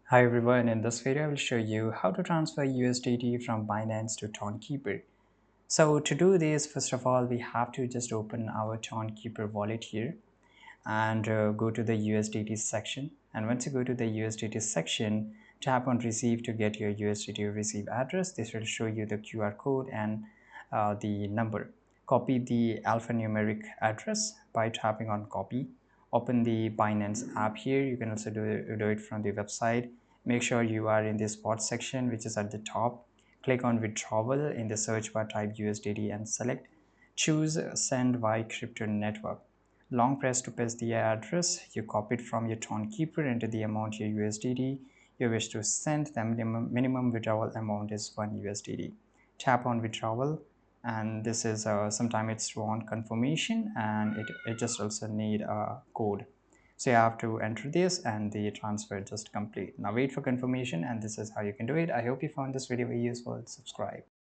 Hi everyone, in this video I will show you how to transfer USDT from Binance to tonkeeper. So to do this, first of all, we have to just open our tonkeeper wallet here and go to the USDT section. And once you go to the USDT section, tap on receive to get your USDT receive address. This will show you the QR code and the number. Copy the alphanumeric address by tapping on copy. Open the Binance app here. You can also do it from the website. Make sure you are in the spot section, which is at the top. Click on withdrawal. In the search bar, type USDT and select. Choose send via crypto network. Long press to paste the address you copied from your tonkeeper. Enter the amount your USDT you wish to send. The minimum withdrawal amount is 1 USDT. Tap on withdrawal, and this is sometime it's want confirmation, and it just also need a code. So you have to enter this and the transfer just complete. Now wait for confirmation, and this is how you can do it. I hope you found this video very useful. Subscribe.